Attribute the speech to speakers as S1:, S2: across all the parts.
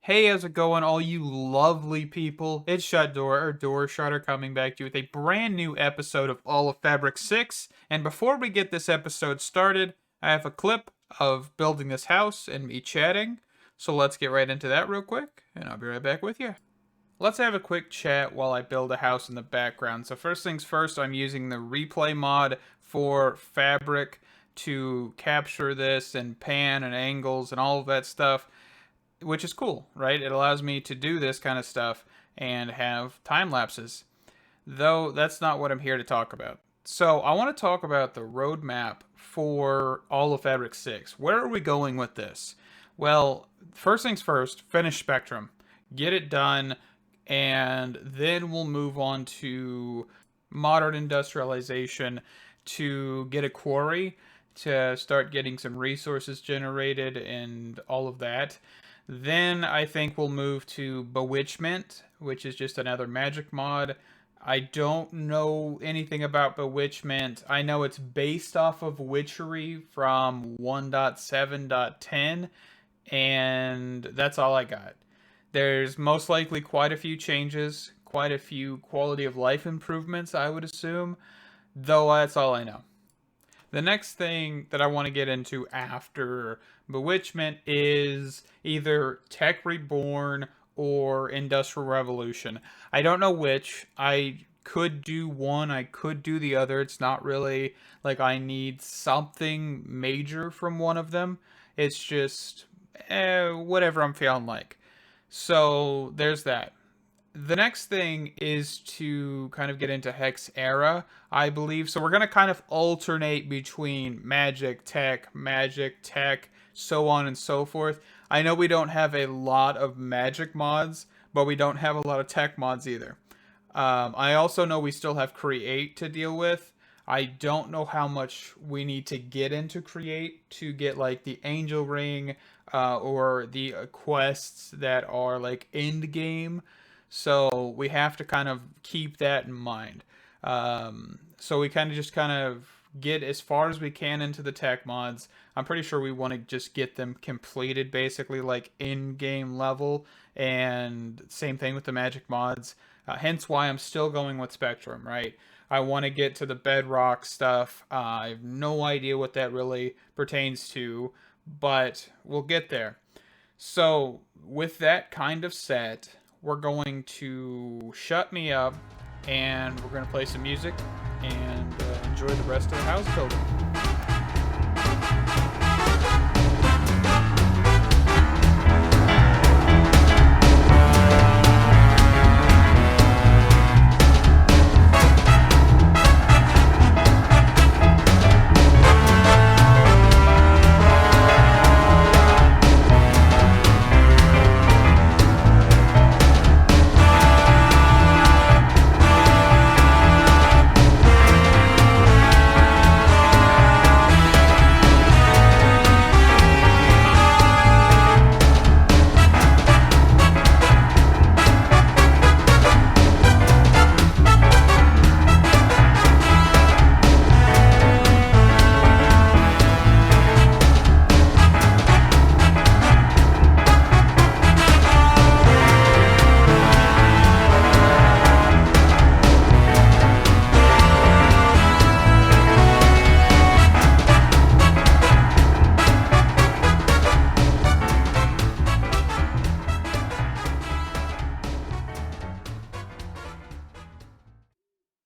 S1: Hey, how's it going, all you lovely people? It's Shut Door, or Door Shutter, coming back to you with a brand new episode of All of Fabric 6. And before we get this episode started, I have a clip of building this house and me chatting. So let's get right into that real quick, and I'll be right back with you. Let's have a quick chat while I build a house in the background. So first things first, I'm using the replay mod for Fabric to capture this and pan and angles and all of that stuff, which is cool, right? It allows me to do this kind of stuff and have time lapses. Though that's not what I'm here to talk about. So I want to talk about the roadmap for all of Fabric 6. Where are we going with this? Well, first things first, finish Spectrum. Get it done, and then we'll move on to modern industrialization to get a quarry, to start getting some resources generated and all of that. Then I think we'll move to Bewitchment, which is just another magic mod. I don't know anything about Bewitchment. I know it's based off of Witchery from 1.7.10, and that's all I got. There's most likely quite a few changes, quite a few quality of life improvements, I would assume, though that's all I know. The next thing that I want to get into after Bewitchment is either Tech Reborn or Industrial Revolution. I don't know which. I could do one, I could do the other. It's not really like I need something major from one of them. It's just whatever I'm feeling like. So there's that. The next thing is to kind of get into Hex Era, I believe. So we're going to kind of alternate between magic, tech, so on and so forth. I know we don't have a lot of magic mods, but we don't have a lot of tech mods either. I also know we still have create to deal with. I don't know how much we need to get into create to get like the angel ring or the quests that are like end game. So we have to kind of keep that in mind. So we kind of get as far as we can into the tech mods. I'm pretty sure we want to just get them completed basically like in-game level, and same thing with the magic mods. Hence why I'm still going with Spectrum, right? I want to get to the Bedrock stuff. I have no idea what that really pertains to, but we'll get there. So with that kind of set, we're going to shut me up and we're going to play some music and enjoy the rest of the house building.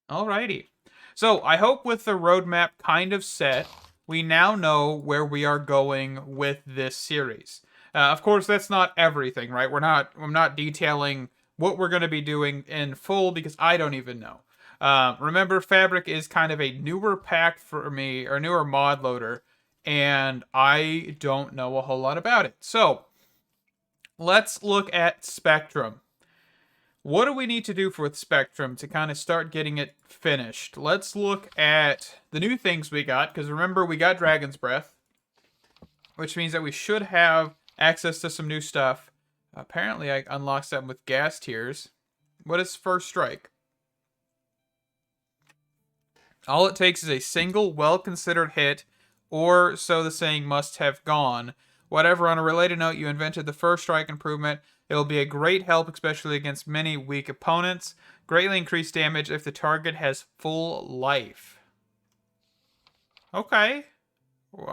S1: Alrighty. So I hope with the roadmap kind of set, we now know where we are going with this series. Of course, that's not everything, right? I'm not detailing what we're going to be doing in full because I don't even know. Remember, Fabric is kind of a newer pack for me, or newer mod loader, and I don't know a whole lot about it. So let's look at Spectrum. What do we need to do with Spectrum to kind of start getting it finished? Let's look at the new things we got, because remember, we got Dragon's Breath, which means that we should have access to some new stuff. Apparently, I unlocked something with gas tiers. What is First Strike? All it takes is a single well-considered hit, or so the saying must have gone, Whatever, on a related note, you invented the first strike improvement. It will be a great help, especially against many weak opponents. Greatly increased damage if the target has full life. Okay. Well,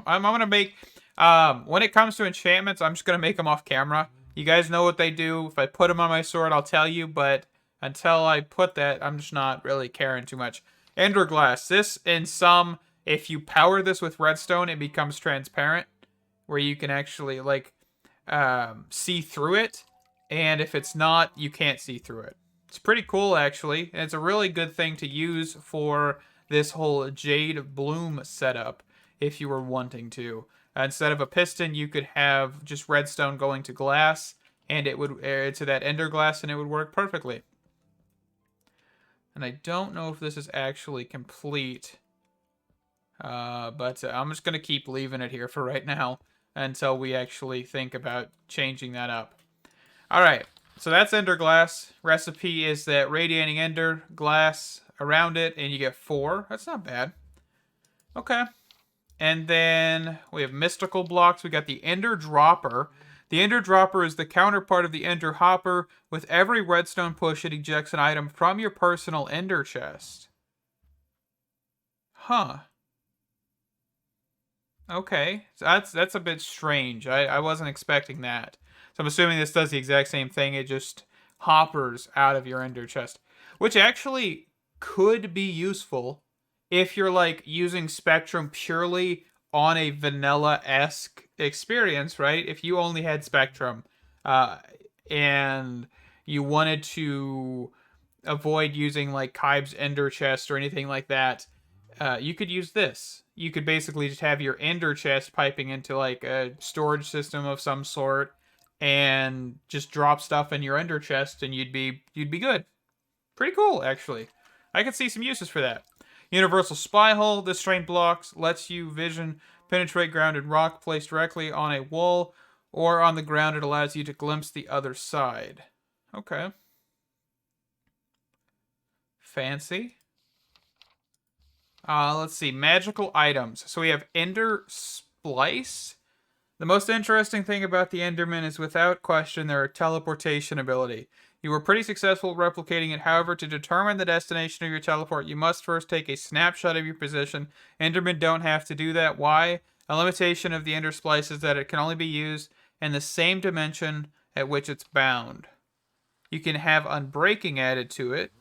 S1: I'm gonna make... when it comes to enchantments, I'm just gonna make them off camera. You guys know what they do. If I put them on my sword, I'll tell you, but until I put that, I'm just not really caring too much. Ender Glass. This, in some... If you power this with redstone, it becomes transparent, where you can actually, like, see through it. And if it's not, you can't see through it. It's pretty cool, actually. And it's a really good thing to use for this whole Jade Bloom setup, if you were wanting to. Instead of a piston, you could have just redstone going to glass, and it would to that ender glass, and it would work perfectly. And I don't know if this is actually complete. But I'm just going to keep leaving it here for right now until we actually think about changing that up. Alright, so that's ender glass. Recipe is that radiating ender glass around it, and you get 4. That's not bad. Okay. And then we have mystical blocks. We got the ender dropper. The ender dropper is the counterpart of the ender hopper. With every redstone push, it ejects an item from your personal ender chest. Huh. Okay, so that's a bit strange. I wasn't expecting that. So I'm assuming this does the exact same thing. It just hoppers out of your ender chest, which actually could be useful if you're like using Spectrum purely on a vanilla-esque experience, right? If you only had Spectrum and you wanted to avoid using like Kybe's ender chest or anything like that, you could use this. You could basically just have your ender chest piping into like a storage system of some sort and just drop stuff in your ender chest and you'd be good. Pretty cool, actually. I could see some uses for that. Universal Spy Hole. This terrain blocks lets you vision penetrate grounded rock placed directly on a wall or on the ground. It allows you to glimpse the other side. Okay. Fancy. Let's see. Magical items. So we have Ender Splice. The most interesting thing about the Enderman is without question their teleportation ability. You were pretty successful replicating it. However, to determine the destination of your teleport, you must first take a snapshot of your position. Endermen don't have to do that. Why? A limitation of the Ender Splice is that it can only be used in the same dimension at which it's bound. You can have Unbreaking added to it,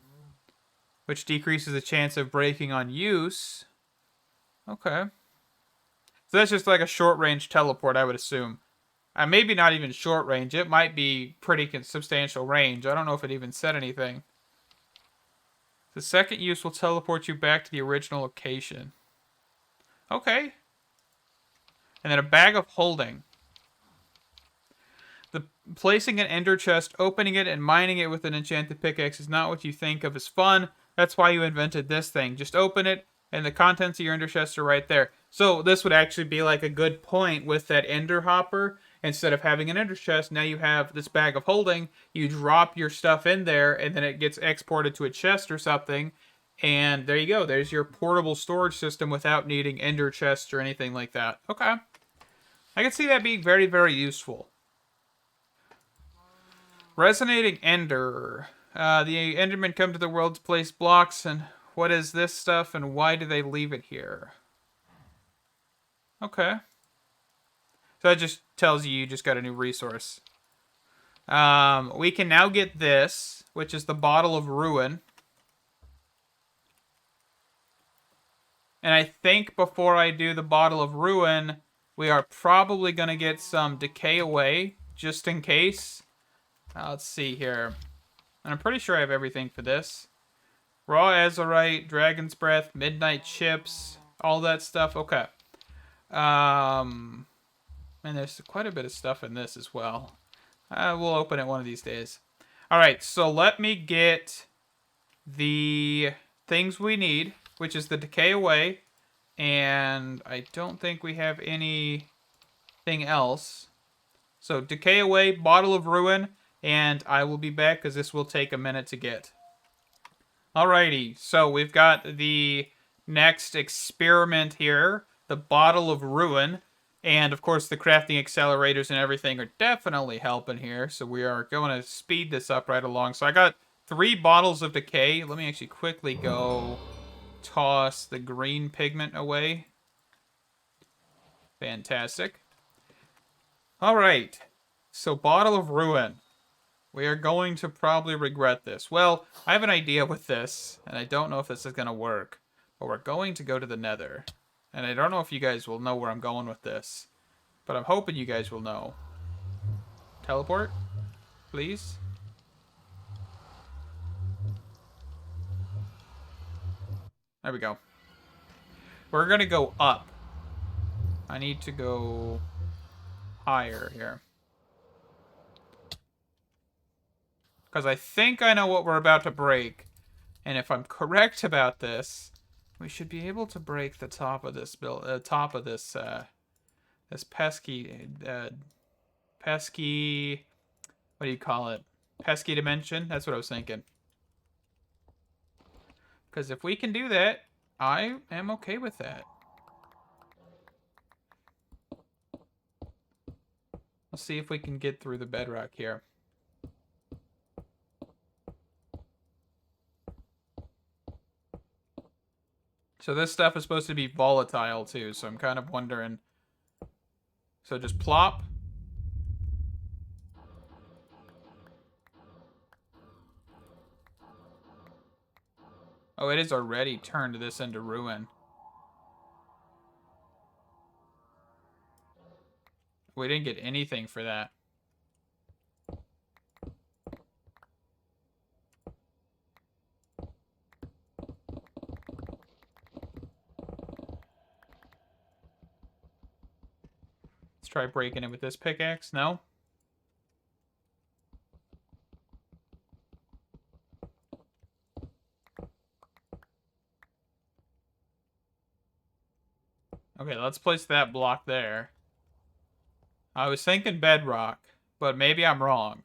S1: which decreases the chance of breaking on use. Okay. So that's just like a short-range teleport, I would assume. Maybe not even short range. It might be pretty substantial range. I don't know if it even said anything. The second use will teleport you back to the original location. Okay. And then a bag of holding. Placing an ender chest, opening it, and mining it with an enchanted pickaxe is not what you think of as fun. That's why you invented this thing. Just open it, and the contents of your ender chest are right there. So this would actually be like a good point with that ender hopper. Instead of having an ender chest, now you have this bag of holding. You drop your stuff in there, and then it gets exported to a chest or something. And there you go. There's your portable storage system without needing ender chests or anything like that. Okay. I can see that being very, very useful. Resonating Ender. The Endermen come to the world to place blocks, and what is this stuff, and why do they leave it here? Okay. So that just tells you just got a new resource. We can now get this, which is the Bottle of Ruin. And I think before I do the Bottle of Ruin, we are probably going to get some Decay Away, just in case. Let's see here. And I'm pretty sure I have everything for this. Raw Azurite, Dragon's Breath, Midnight Chips, all that stuff. Okay. And there's quite a bit of stuff in this as well. We'll open it one of these days. Alright, so let me get the things we need, which is the Decay Away. And I don't think we have anything else. So Decay Away, Bottle of Ruin, and I will be back because this will take a minute to get. Alrighty, so we've got the next experiment here, the Bottle of Ruin. And, of course, the crafting accelerators and everything are definitely helping here. So we are going to speed this up right along. So I got 3 bottles of decay. Let me actually quickly go toss the green pigment away. Fantastic. All right. So bottle of ruin. We are going to probably regret this. Well, I have an idea with this, and I don't know if this is going to work. But we're going to go to the nether. And I don't know if you guys will know where I'm going with this. But I'm hoping you guys will know. Teleport, please. There we go. We're going to go up. I need to go higher here. Because I think I know what we're about to break. And if I'm correct about this, we should be able to break the top of this this pesky, what do you call it? Pesky dimension? That's what I was thinking. Because if we can do that, I am okay with that. Let's see if we can get through the bedrock here. So this stuff is supposed to be volatile too, so I'm kind of wondering. So just plop. Oh, it is already turned this into ruin. We didn't get anything for that. Let's try breaking it with this pickaxe. No? Okay, let's place that block there. I was thinking bedrock, but maybe I'm wrong.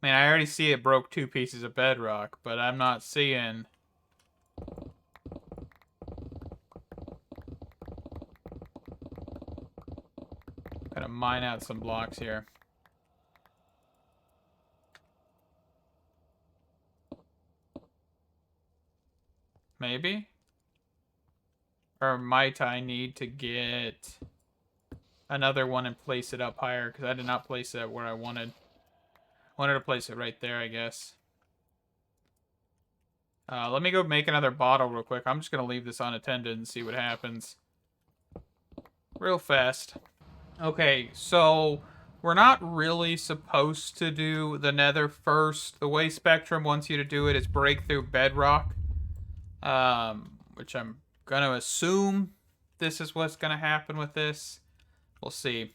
S1: I mean, I already see it broke 2 pieces of bedrock, but I'm not seeing... Gotta mine out some blocks here. Maybe? Or might I need to get another one and place it up higher? Because I did not place it where I wanted. I wanted to place it right there, I guess. Let me go make another bottle real quick. I'm just going to leave this unattended and see what happens. Real fast. Okay, so we're not really supposed to do the nether first. The way Spectrum wants you to do it is break through bedrock. Which I'm going to assume this is what's going to happen with this. We'll see.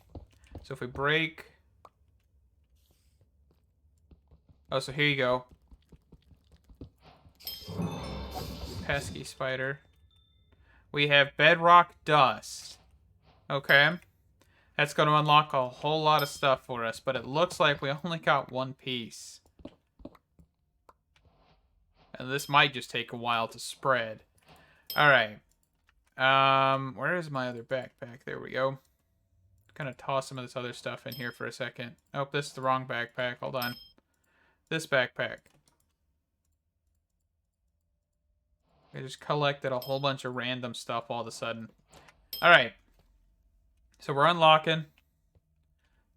S1: So if we break... Oh, so here you go. Pesky spider. We have bedrock dust. Okay. That's going to unlock a whole lot of stuff for us, but it looks like we only got 1 piece. And this might just take a while to spread. Alright. Where is my other backpack? There we go. Gonna toss some of this other stuff in here for a second. Oh, this is the wrong backpack. Hold on. This backpack. I just collected a whole bunch of random stuff all of a sudden. Alright. So we're unlocking.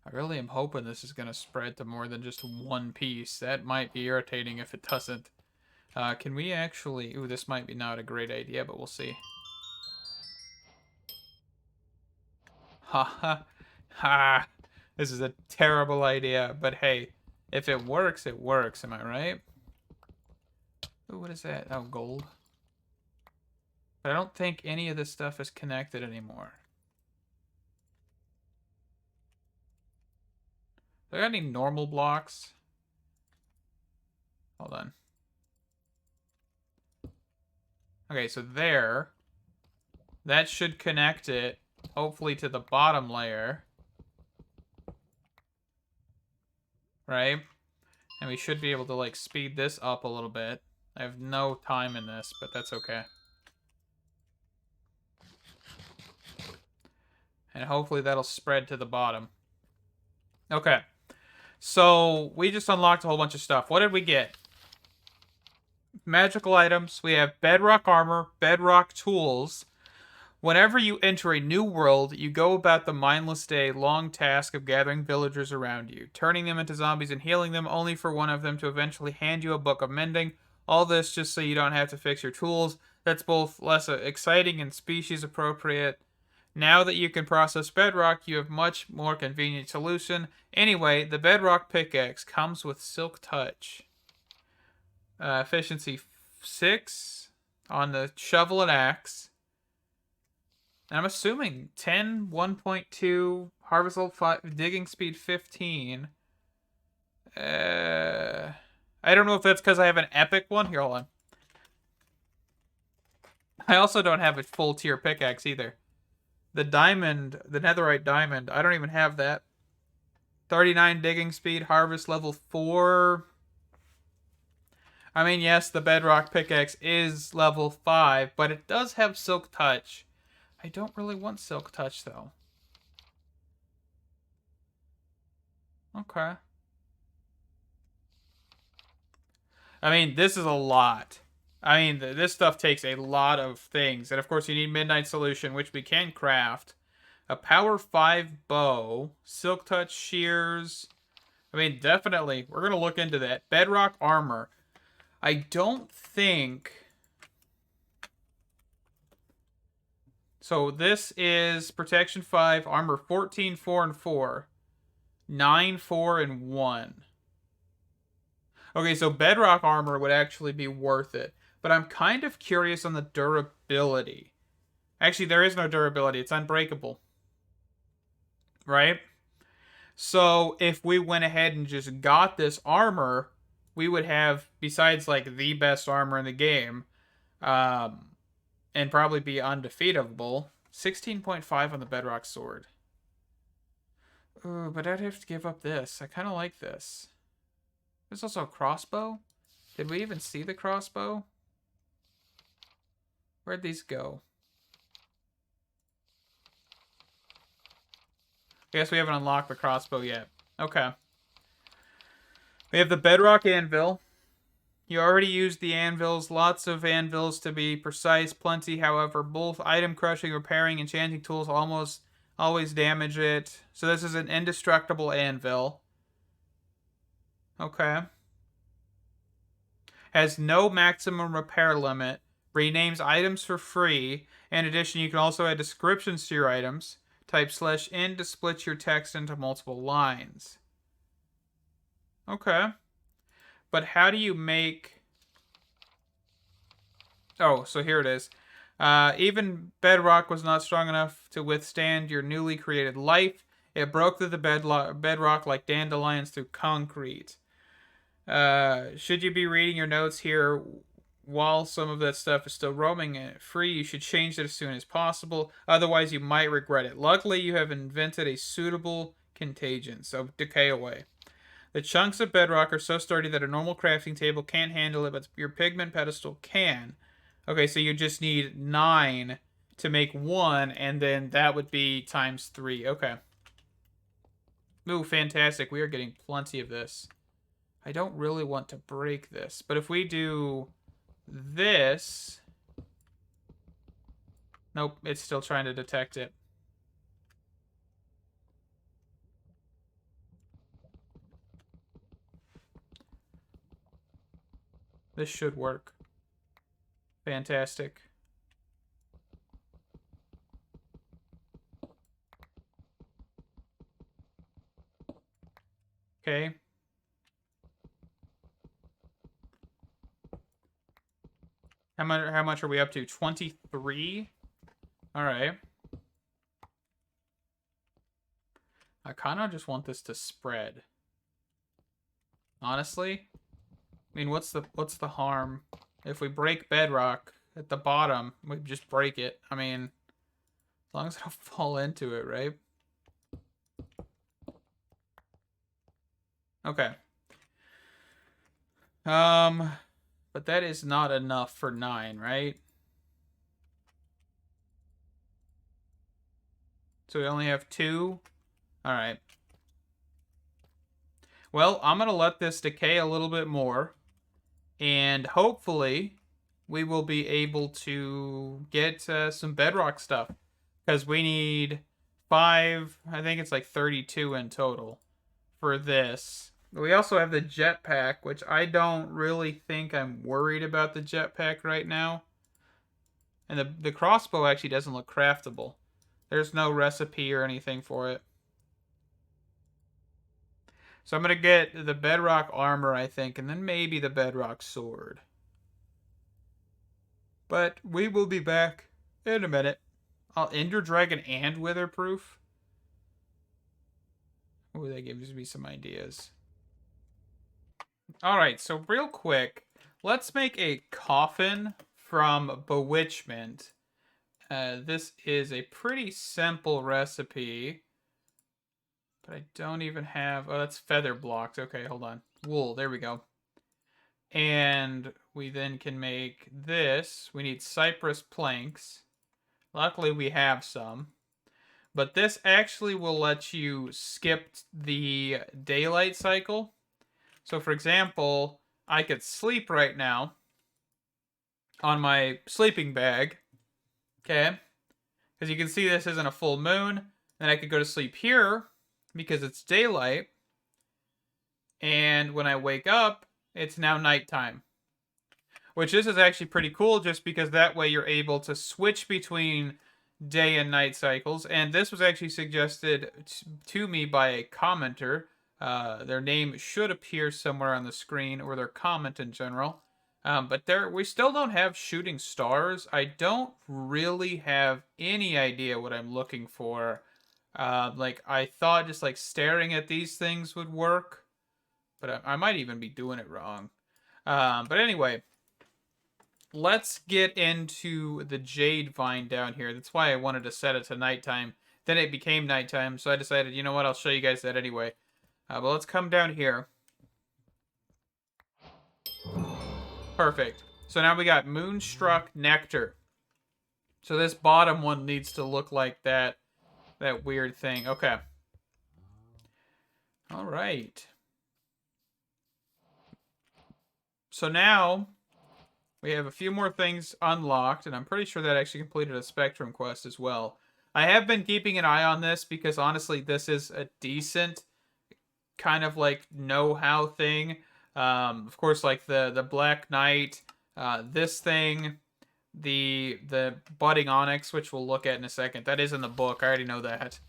S1: I really am hoping this is going to spread to more than just 1 piece. That might be irritating if it doesn't. Can we actually... Ooh, this might be not a great idea, but we'll see. Ha ha. Ha. This is a terrible idea, but hey, if it works, it works. Am I right? Ooh, what is that? Oh, gold. But I don't think any of this stuff is connected anymore. Do I got any normal blocks? Hold on. Okay, so there. That should connect it, hopefully, to the bottom layer. Right? And we should be able to, like, speed this up a little bit. I have no time in this, but that's okay. And hopefully that'll spread to the bottom. Okay. So we just unlocked a whole bunch of stuff. What did we get? Magical items. We have bedrock armor, bedrock tools. Whenever you enter a new world, you go about the mindless day long task of gathering villagers around you, turning them into zombies and healing them, only for one of them to eventually hand you a book of mending. All this just so you don't have to fix your tools. That's both less exciting and species appropriate. Now that you can process bedrock, you have much more convenient solution. Anyway, the bedrock pickaxe comes with silk touch. Efficiency 6 on the shovel and axe. And I'm assuming 10, 1.2, harvest level 5, digging speed 15. I don't know if that's because I have an epic one. Here, hold on. I also don't have a full tier pickaxe either. The diamond, the netherite diamond, I don't even have that. 39 digging speed, harvest level 4. I mean, yes, the bedrock pickaxe is level 5, but it does have silk touch. I don't really want silk touch, though. Okay. I mean, this is a lot. I mean, this stuff takes a lot of things. And of course, you need Midnight Solution, which we can craft. A Power 5 bow. Silk touch shears. I mean, definitely. We're going to look into that. Bedrock armor. I don't think... So this is protection 5, armor 14, 4, and 4. 9, 4, and 1. Okay, so bedrock armor would actually be worth it. But I'm kind of curious on the durability. Actually, there is no durability. It's unbreakable. Right? So if we went ahead and just got this armor, we would have, besides like the best armor in the game, and probably be undefeatable, 16.5 on the bedrock sword. Ooh, but I'd have to give up this. I kind of like this. There's also a crossbow. Did we even see the crossbow? Where'd these go? I guess we haven't unlocked the crossbow yet. Okay. We have the bedrock anvil. You already used the anvils. Lots of anvils to be precise. Plenty, however. Both item crushing, repairing, enchanting tools almost always damage it. So this is an indestructible anvil. Okay. Has no maximum repair limit. Renames items for free. In addition, you can also add descriptions to your items. Type /in to split your text into multiple lines. Okay. But how do you make... Oh, so here it is. Even bedrock was not strong enough to withstand your newly created life. It broke through the bedrock like dandelions through concrete. Should you be reading your notes here while some of that stuff is still roaming free, you should change it as soon as possible. Otherwise, you might regret it. Luckily, you have invented a suitable contagion, so decay away. The chunks of bedrock are so sturdy that a normal crafting table can't handle it, but your pigment pedestal can. Okay, so you just need 9 to make 1, and then that would be times 3. Okay. Ooh, fantastic. We are getting plenty of this. I don't really want to break this, but if we do this... Nope, it's still trying to detect it. This should work. Fantastic. Okay. How much are we up to? 23? Alright. I kind of just want this to spread. Honestly. I mean, what's the harm? If we break bedrock at the bottom, we just break it. I mean, as long as I don't fall into it, right? Okay. But that is not enough for 9, right? So we only have 2. All right. Well, I'm going to let this decay a little bit more. And hopefully we will be able to get some bedrock stuff. Because we need 5, I think it's like 32 in total for this. We also have the jetpack, which I don't really think I'm worried about the jetpack right now. And the crossbow actually doesn't look craftable. There's no recipe or anything for it. So I'm going to get the bedrock armor, I think, and then maybe the bedrock sword. But we will be back in a minute. Ender Dragon and Witherproof. Ooh, that gives me some ideas. Alright, so real quick, let's make a coffin from Bewitchment. This is a pretty simple recipe. But I don't even have... Oh, that's feather blocked. Okay, hold on. Wool, there we go. And we then can make this. We need cypress planks. Luckily, we have some. But this actually will let you skip the daylight cycle. So, for example, I could sleep right now on my sleeping bag. Okay? Because you can see this isn't a full moon. Then I could go to sleep here because it's daylight. And when I wake up, it's now nighttime. Which this is actually pretty cool just because that way you're able to switch between day and night cycles. And this was actually suggested to me by a commenter. Their name should appear somewhere on the screen, or their comment in general. But we still don't have shooting stars. I don't really have any idea what I'm looking for. Like, I thought just like staring at these things would work. But I might even be doing it wrong. But anyway, let's get into the jade vine down here. That's why I wanted to set it to nighttime. Then it became nighttime, so I decided, you know what, I'll show you guys that anyway. But let's come down here. Perfect. So now we got Moonstruck Nectar. So this bottom one needs to look like that weird thing. Okay. All right. So now we have a few more things unlocked, and I'm pretty sure that actually completed a Spectrum quest as well. I have been keeping an eye on this because honestly, this is a decent kind of like know-how thing. Of course, like the Black Knight, this thing, the Budding Onyx, which we'll look at in a second. That is in the book. I already know that.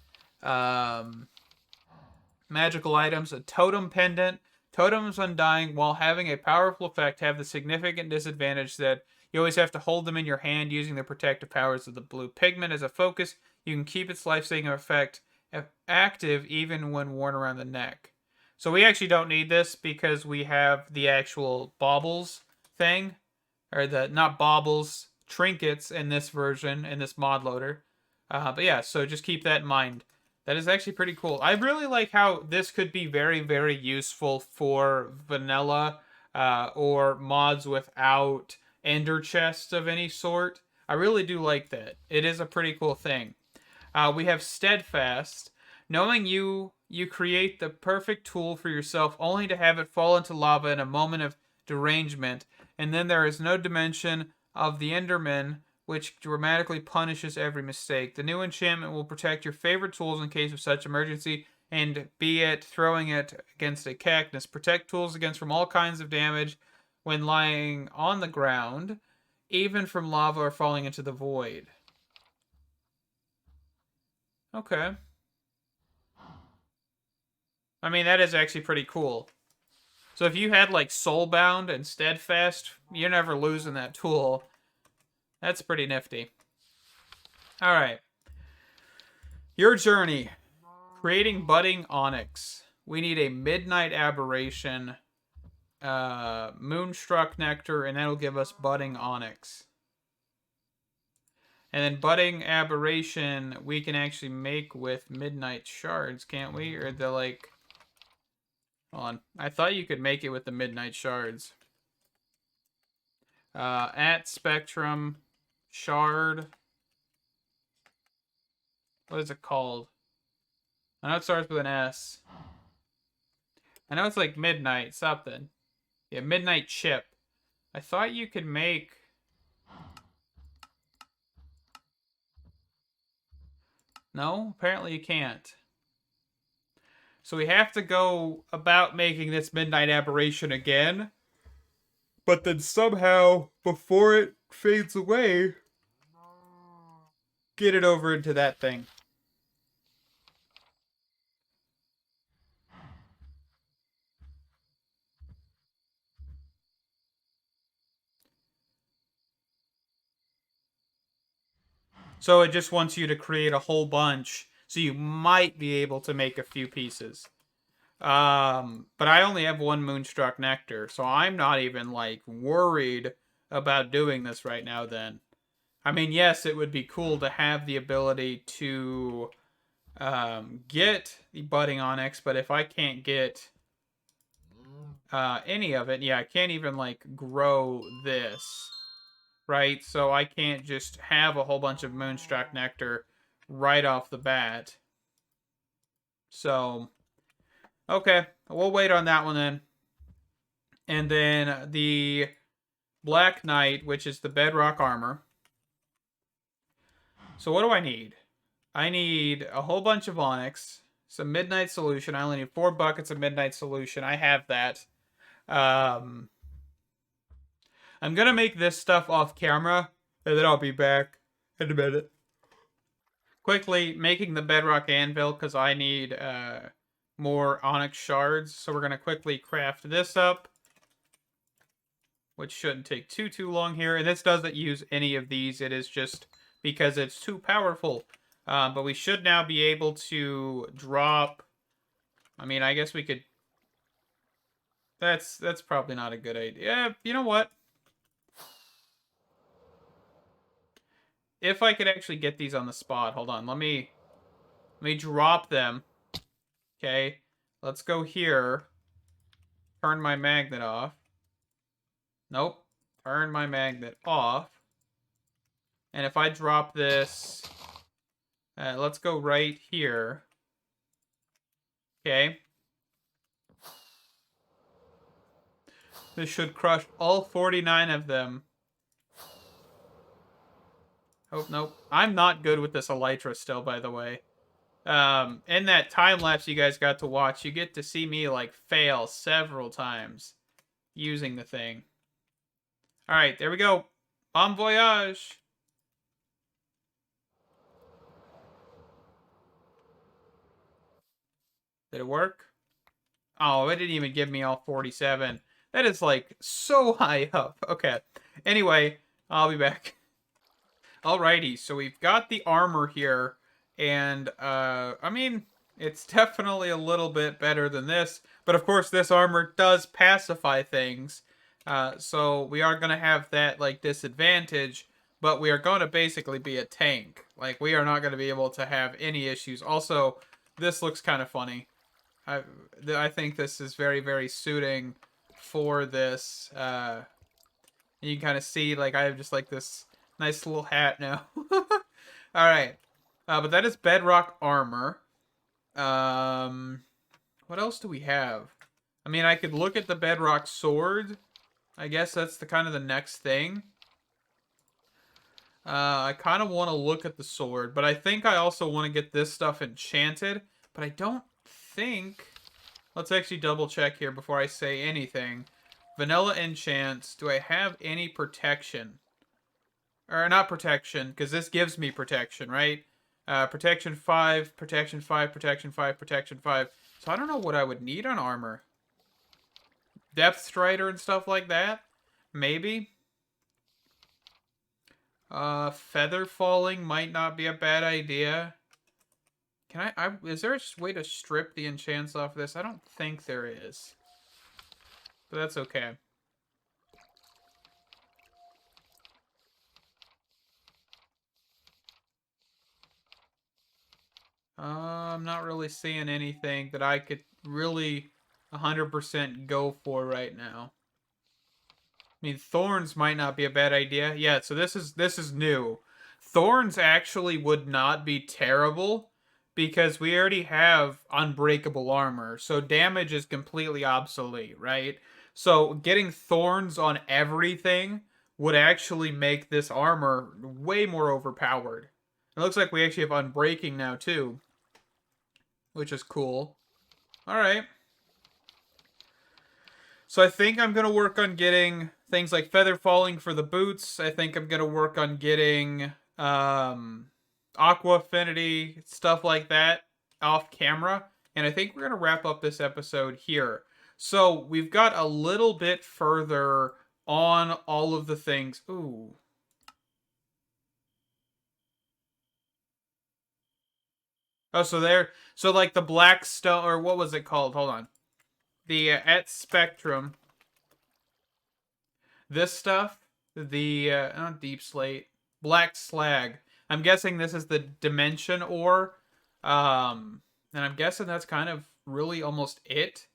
S1: Magical items, a totem pendant. Totems Undying, while having a powerful effect, have the significant disadvantage that you always have to hold them in your hand using the protective powers of the blue pigment as a focus. You can keep its life-saving effect active even when worn around the neck. So we actually don't need this because we have the actual baubles thing. Or not baubles, trinkets in this version, in this mod loader. But yeah, so just keep that in mind. That is actually pretty cool. I really like how this could be very, very useful for vanilla or mods without ender chests of any sort. I really do like that. It is a pretty cool thing. We have Steadfast. Knowing you create the perfect tool for yourself only to have it fall into lava in a moment of derangement. And then there is no dimension of the Enderman, which dramatically punishes every mistake. The new enchantment will protect your favorite tools in case of such emergency, and be it throwing it against a cactus. Protect tools against from all kinds of damage when lying on the ground, even from lava or falling into the void. Okay. I mean, that is actually pretty cool. So if you had like Soulbound and Steadfast, you're never losing that tool. That's pretty nifty. Alright. Your journey. Creating Budding Onyx. We need a Midnight Aberration, Moonstruck Nectar, and that'll give us Budding Onyx. And then Budding Aberration we can actually make with Midnight Shards, can't we? Or the like... Hold on. I thought you could make it with the Midnight Shards. At Spectrum... Shard. What is it called? I know it starts with an S. I know it's like midnight something. Yeah, midnight chip. I thought you could make... No, apparently you can't. So we have to go about making this midnight aberration again. But then somehow, before it fades away, get it over into that thing. So it just wants you to create a whole bunch, so you might be able to make a few pieces. But I only have one Moonstruck Nectar, so I'm not even like worried about doing this right now. Then, I mean, yes, it would be cool to have the ability to get the budding onyx, but if I can't get any of it, yeah, I can't even like grow this, right? So I can't just have a whole bunch of Moonstruck Nectar right off the bat. So, okay, we'll wait on that one then. And then the Black Knight, which is the Bedrock armor. So what do I need? I need a whole bunch of onyx, some midnight solution. I only need 4 buckets of midnight solution. I have that. I'm gonna make this stuff off camera, and then I'll be back in a minute. Quickly making the bedrock anvil because I need more onyx shards. So we're gonna quickly craft this up, which shouldn't take too long here. And this doesn't use any of these. It is just because it's too powerful. But we should now be able to drop. I mean, I guess we could. That's probably not a good idea. Yeah, you know what? If I could actually get these on the spot, hold on. Let me drop them. Okay, let's go here. Turn my magnet off. Nope. Turn my magnet off. And if I drop this, let's go right here. Okay. This should crush all 49 of them. Oh, nope. I'm not good with this elytra still, by the way. In that time lapse you guys got to watch, you get to see me like fail several times using the thing. All right, there we go. Bon voyage. Did it work? Oh, it didn't even give me all 47. That is like so high up. Okay. Anyway, I'll be back. Alrighty, so we've got the armor here, and I mean, it's definitely a little bit better than this, but of course this armor does pacify things, so we are going to have that like disadvantage, but we are going to basically be a tank. Like, we are not going to be able to have any issues. Also, this looks kind of funny. I think this is very suiting for this. You can kind of see, like, I have just like this nice little hat now. Alright. But that is bedrock armor. What else do we have? I mean, I could look at the bedrock sword. I guess that's the kind of the next thing. I kind of want to look at the sword, but I think I also want to get this stuff enchanted. But I don't think... Let's actually double check here before I say anything. Vanilla enchants. Do I have any protection? Or not protection, because this gives me protection, right? Protection 5, protection 5, protection 5, protection 5. So I don't know what I would need on armor. Depth Strider and stuff like that? Maybe. Feather falling might not be a bad idea. Can is there a way to strip the enchants off this? I don't think there is. But that's okay. I'm not really seeing anything that I could really 100% go for right now. I mean, thorns might not be a bad idea. Yeah, so this is new. Thorns actually would not be terrible because we already have unbreakable armor, so damage is completely obsolete, right? So getting thorns on everything would actually make this armor way more overpowered. It looks like we actually have unbreaking now too, which is cool. All right. So I think I'm going to work on getting things like feather falling for the boots. I think I'm going to work on getting aqua affinity, stuff like that off camera. And I think we're going to wrap up this episode here. So we've got a little bit further on all of the things. Ooh. Oh, so like the black stone, or what was it called? Hold on. The at Spectrum, this stuff, the not deep slate, black slag. I'm guessing this is the dimension ore, and I'm guessing that's kind of really almost it.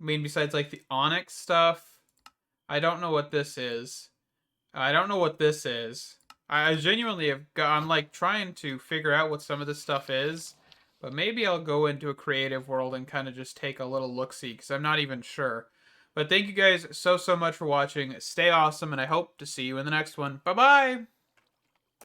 S1: I mean, besides like the onyx stuff, I don't know what this is. I don't know what this is. I genuinely I'm like trying to figure out what some of this stuff is, but maybe I'll go into a creative world and kind of just take a little look-see because I'm not even sure. But thank you guys so much for watching. Stay awesome, and I hope to see you in the next one. Bye-bye!